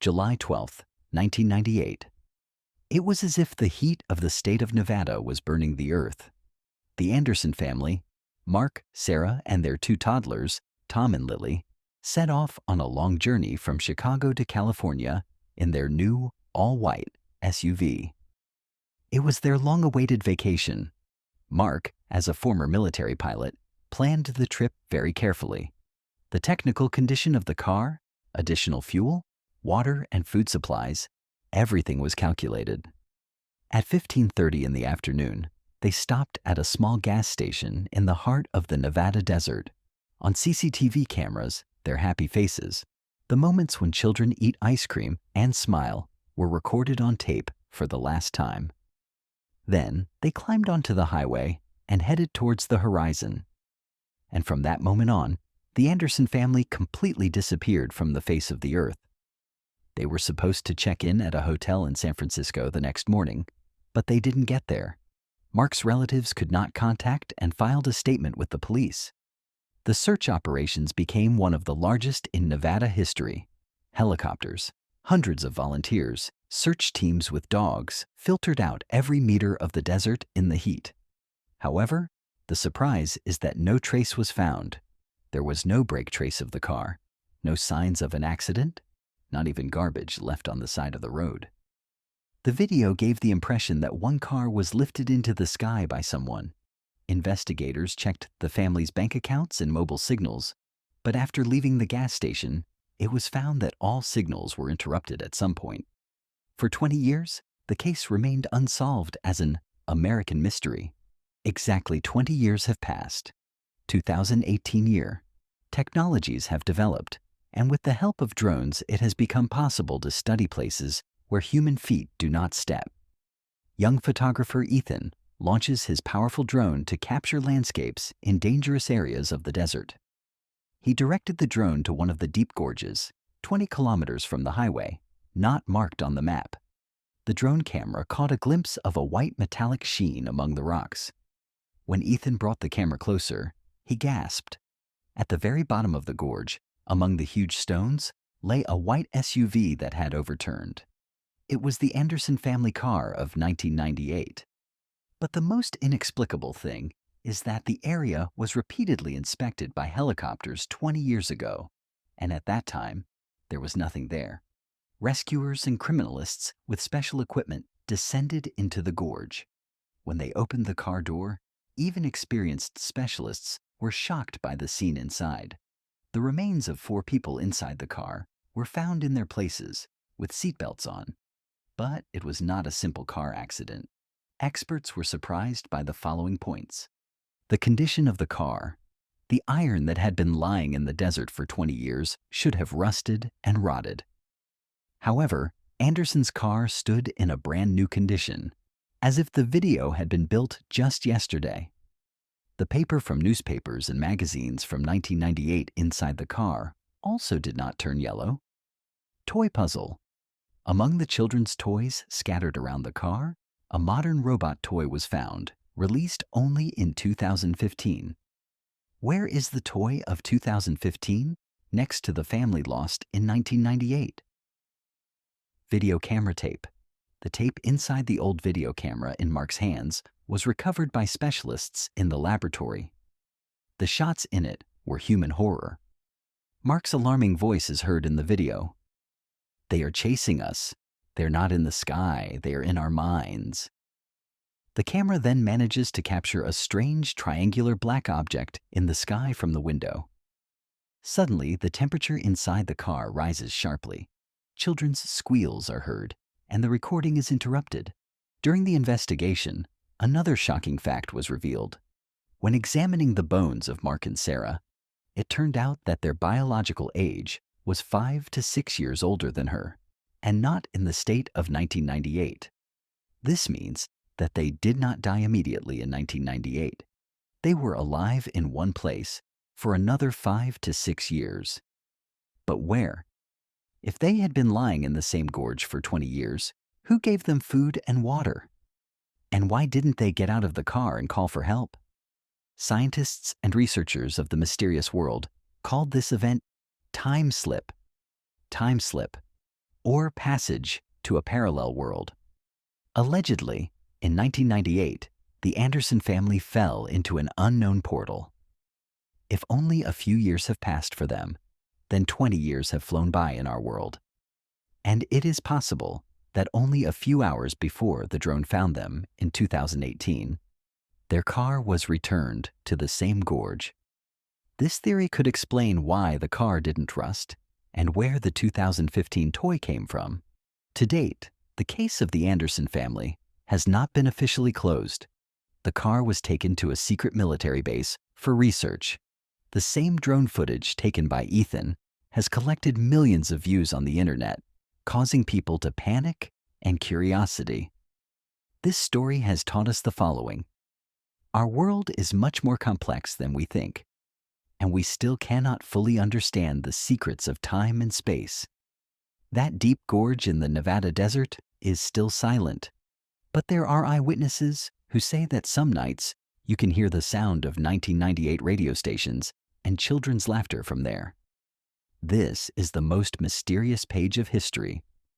July 12, 1998. It was as if the heat of the state of Nevada was burning the earth. The Anderson family, Mark, Sarah, and their two toddlers, Tom and Lily, set off on a long journey from Chicago to California in their new, all-white SUV. It was their long-awaited vacation. Mark, as a former military pilot, planned the trip very carefully. The technical condition of the car, additional fuel, water, and food supplies, everything was calculated. At 15:30 in the afternoon, they stopped at a small gas station in the heart of the Nevada desert. On CCTV cameras, their happy faces, the moments when children eat ice cream and smile, were recorded on tape for the last time. Then they climbed onto the highway and headed towards the horizon. And from that moment on, the Anderson family completely disappeared from the face of the earth. They were supposed to check in at a hotel in San Francisco the next morning, but they didn't get there. Mark's relatives could not contact and filed a statement with the police. The search operations became one of the largest in Nevada history. Helicopters, hundreds of volunteers, search teams with dogs filtered out every meter of the desert in the heat. However, the surprise is that no trace was found. There was no brake trace of the car, no signs of an accident, not even garbage left on the side of the road. The video gave the impression that one car was lifted into the sky by someone. Investigators checked the family's bank accounts and mobile signals, but after leaving the gas station, it was found that all signals were interrupted at some point. For 20 years, the case remained unsolved as an American mystery. Exactly 20 years have passed. 2018 year. Technologies have developed, and with the help of drones, it has become possible to study places where human feet do not step. Young photographer Ethan launches his powerful drone to capture landscapes in dangerous areas of the desert. He directed the drone to one of the deep gorges, 20 kilometers from the highway, not marked on the map. The drone camera caught a glimpse of a white metallic sheen among the rocks. When Ethan brought the camera closer, he gasped. At the very bottom of the gorge, among the huge stones, lay a white SUV that had overturned. It was the Anderson family car of 1998. But the most inexplicable thing is that the area was repeatedly inspected by helicopters 20 years ago, and at that time, there was nothing there. Rescuers and criminalists with special equipment descended into the gorge. When they opened the car door, even experienced specialists were shocked by the scene inside. The remains of 4 people inside the car were found in their places, with seatbelts on. But it was not a simple car accident. Experts were surprised by the following points. The condition of the car. The iron that had been lying in the desert for 20 years should have rusted and rotted. However, Anderson's car stood in a brand new condition, as if the video had been built just yesterday. The paper from newspapers and magazines from 1998 inside the car also did not turn yellow. Toy puzzle. Among the children's toys scattered around the car, a modern robot toy was found, released only in 2015. Where is the toy of 2015 next to the family lost in 1998? Video camera tape. The tape inside the old video camera in Mark's hands was recovered by specialists in the laboratory. The shots in it were human horror. Mark's alarming voice is heard in the video. "They are chasing us. They're not in the sky, they are in our minds." The camera then manages to capture a strange triangular black object in the sky from the window. Suddenly, the temperature inside the car rises sharply. Children's squeals are heard, and the recording is interrupted. During the investigation, another shocking fact was revealed. When examining the bones of Mark and Sarah, it turned out that their biological age was 5 to 6 years older than her, and not in the state of 1998. This means that they did not die immediately in 1998. They were alive in one place for another 5 to 6 years. But where? If they had been lying in the same gorge for 20 years, who gave them food and water? And why didn't they get out of the car and call for help? Scientists and researchers of the mysterious world called this event time slip. Time slip. or passage to a parallel world. Allegedly, in 1998, the Anderson family fell into an unknown portal. If only a few years have passed for them, then 20 years have flown by in our world. And it is possible that only a few hours before the drone found them in 2018, their car was returned to the same gorge. This theory could explain why the car didn't rust and where the 2015 toy came from. To date, the case of the Anderson family has not been officially closed. The car was taken to a secret military base for research. The same drone footage taken by Ethan has collected millions of views on the internet, causing people to panic and curiosity. This story has taught us the following. Our world is much more complex than we think, and we still cannot fully understand the secrets of time and space. That deep gorge in the Nevada desert is still silent, but there are eyewitnesses who say that some nights you can hear the sound of 1998 radio stations and children's laughter from there. This is the most mysterious page of history